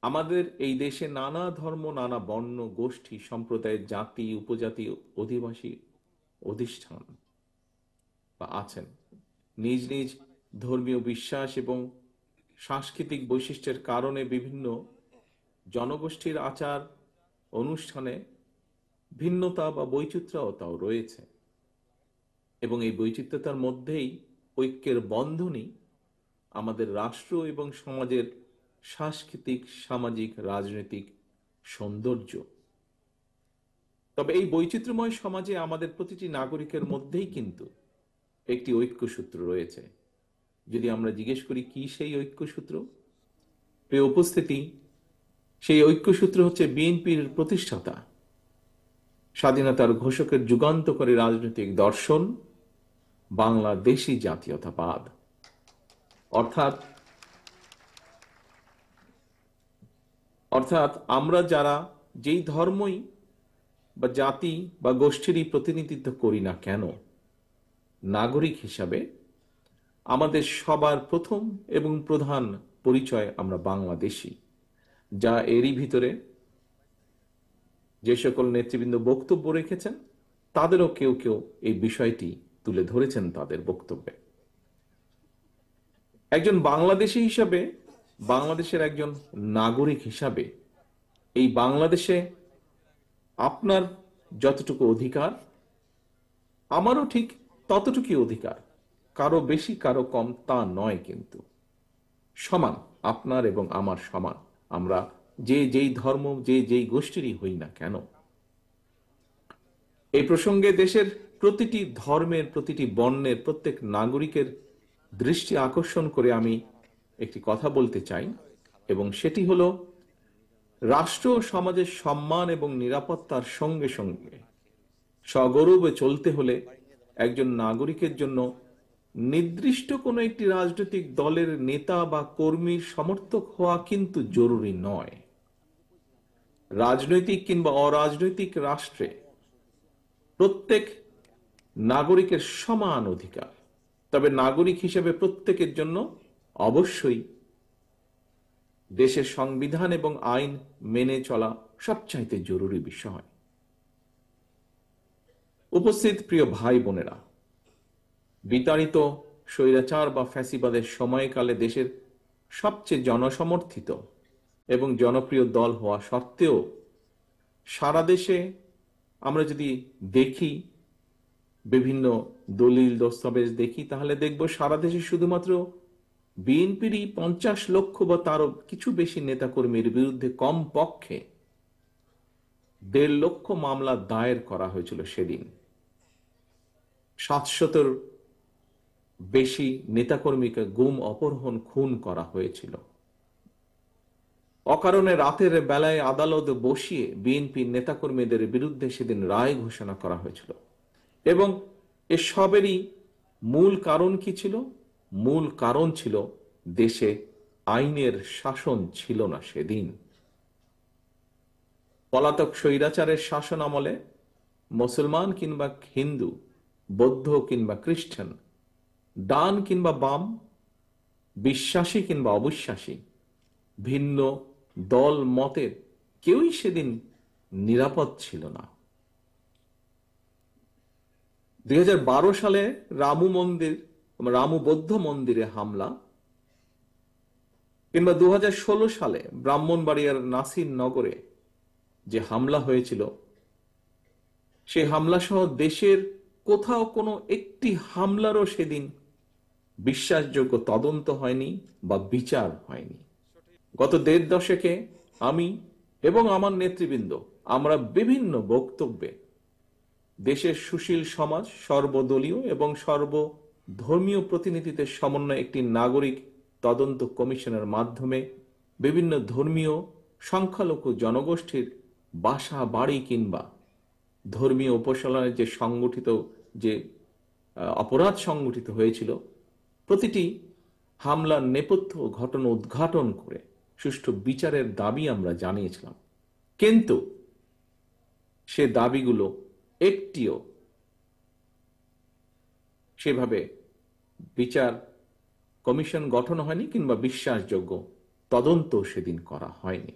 আমাদের এই দেশে নানা ধর্ম, নানা বর্ণ, গোষ্ঠী, সম্প্রদায়, জাতি, উপজাতি, অধিবাসী অধিষ্ঠান বা আছেন। নিজ নিজ ধর্মীয় বিশ্বাস এবং সাংস্কৃতিক বৈশিষ্ট্যের কারণে বিভিন্ন জনগোষ্ঠীর আচার অনুষ্ঠানে ভিন্নতা বা বৈচিত্র্যতাও রয়েছে, এবং এই বৈচিত্র্যতার মধ্যেই ঐক্যের বন্ধনই আমাদের রাষ্ট্র এবং সমাজের সাংস্কৃতিক, সামাজিক, রাজনৈতিক সৌন্দর্য। তবে এই বৈচিত্র্যময় সমাজে আমাদের প্রতিটি নাগরিকের মধ্যেই কিন্তু একটি ঐক্যসূত্র রয়েছে। যদি আমরা জিজ্ঞেস করি কি সেই ঐক্যসূত্র, প্রিয় উপস্থিতি, সেই ঐক্যসূত্র হচ্ছে বিএনপির প্রতিষ্ঠাতা, স্বাধীনতার ঘোষকের যুগান্তকারী রাজনৈতিক দর্শন বাংলাদেশী জাতীয়তাবাদ। অর্থাৎ অর্থাৎ আমরা যারা যেই ধর্মই বা জাতি বা গোষ্ঠীরই প্রতিনিধিত্ব করি না কেন, নাগরিক হিসাবে আমাদের সবার প্রথম এবং প্রধান পরিচয় আমরা বাংলাদেশী। যা এরই ভিতরে যে সকল নেতৃবৃন্দ বক্তব্য রেখেছেন তাদেরও কেউ কেউ এই বিষয়টি তুলে ধরেছেন তাদের বক্তব্যে। একজন বাংলাদেশী হিসাবে, বাংলাদেশের একজন নাগরিক হিসাবে এই বাংলাদেশে আপনার যতটুকু অধিকার, আমারও ঠিক ততটুকুই অধিকার। কারো বেশি কারো কম তা নয়, কিন্তু সমান, আপনার এবং আমার সমান। আমরা যে যেই ধর্ম, যে যেই গোষ্ঠীরই হই না কেন। এই প্রসঙ্গে দেশের প্রতিটি ধর্মের, প্রতিটি বর্ণের প্রত্যেক নাগরিকের দৃষ্টি আকর্ষণ করে আমি একটি কথা বলতে চাই, এবং সেটি হলো রাষ্ট্র ও সমাজের সম্মান এবং নিরাপত্তার সঙ্গে সঙ্গে সগৌরবে চলতে হলে একজন নাগরিকের জন্য নির্দিষ্ট কোনো একটি রাজনৈতিক দলের নেতা বা কর্মীর সমর্থক হওয়া কিন্তু জরুরি নয়। রাজনৈতিক কিংবা অরাজনৈতিক রাষ্ট্রে প্রত্যেক নাগরিকের সমান অধিকার। তবে নাগরিক হিসেবে প্রত্যেকের জন্য অবশ্যই দেশের সংবিধান এবং আইন মেনে চলা সবচাইতে জরুরি বিষয়। উপস্থিত প্রিয় ভাই বোনেরা, বিতাড়িত স্বৈরাচার বা ফ্যাসিবাদের সময়কালে দেশের সবচেয়ে জনসমর্থিত এবং জনপ্রিয় দল হওয়া সত্ত্বেও সারা দেশে আমরা যদি দেখি, বিভিন্ন দলিল দস্তাবেজ দেখি, তাহলে দেখব সারা দেশে শুধুমাত্র বিএনপিরই 50 লক্ষ বা তারও কিছু বেশি নেতাকর্মীর বিরুদ্ধে কমপক্ষে 1.5 লক্ষ মামলা দায়ের করা হয়েছিল সেদিন। 700-র বেশি নেতাকর্মীকে গুম, অপহরণ, খুন করা হয়েছিল। অকারণে রাতের বেলায় আদালত বসিয়ে বিএনপির নেতাকর্মীদের বিরুদ্ধে সেদিন রায় ঘোষণা করা হয়েছিল। এবং এসবেরই মূল কারণ কি ছিল? মূল কারণ ছিল দেশে আইনের শাসন ছিল না সেদিন। পলাতক স্বৈরাচারের শাসন আমলে মুসলমান কিংবা হিন্দু, বৌদ্ধ কিংবা খ্রিস্টান, ডান কিংবা বাম, বিশ্বাসী কিংবা অবিশ্বাসী, ভিন্ন দল মতের কেউই সেদিন নিরাপদ ছিল না। 2012 সালে রামু বৌদ্ধ মন্দিরে হামলা, কিংবা 2016 সালে ব্রাহ্মণবাড়িয়ার নাসির নগরে যে হামলা হয়েছিল, সেই হামলা সহ দেশের কোথাও কোনো একটি হামলারও সেদিন বিশ্বাসযোগ্য তদন্ত হয়নি বা বিচার হয়নি। গত 1.5 দশকে আমি এবং আমার নেতৃবৃন্দ আমরা বিভিন্ন বক্তব্যে দেশের সুশীল সমাজ, সর্বদলীয় এবং সর্বধর্মীয় প্রতিনিধিদের সমন্বয়ে একটি নাগরিক তদন্ত কমিশনের মাধ্যমে বিভিন্ন ধর্মীয় সংখ্যালঘু জনগোষ্ঠীর বাসা বাড়ি কিংবা ধর্মীয় উপাসনায় যে সংগঠিত যে অপরাধ সংগঠিত হয়েছিল, প্রতিটি হামলার নেপথ্য ঘটনা উদ্ঘাটন করে সুষ্ঠু বিচারের দাবি আমরা জানিয়েছিলাম। কিন্তু সে দাবিগুলো একটিও সেভাবে বিচার কমিশন গঠন হয়নি কিংবা বিশ্বাসযোগ্য তদন্ত সেদিন করা হয়নি।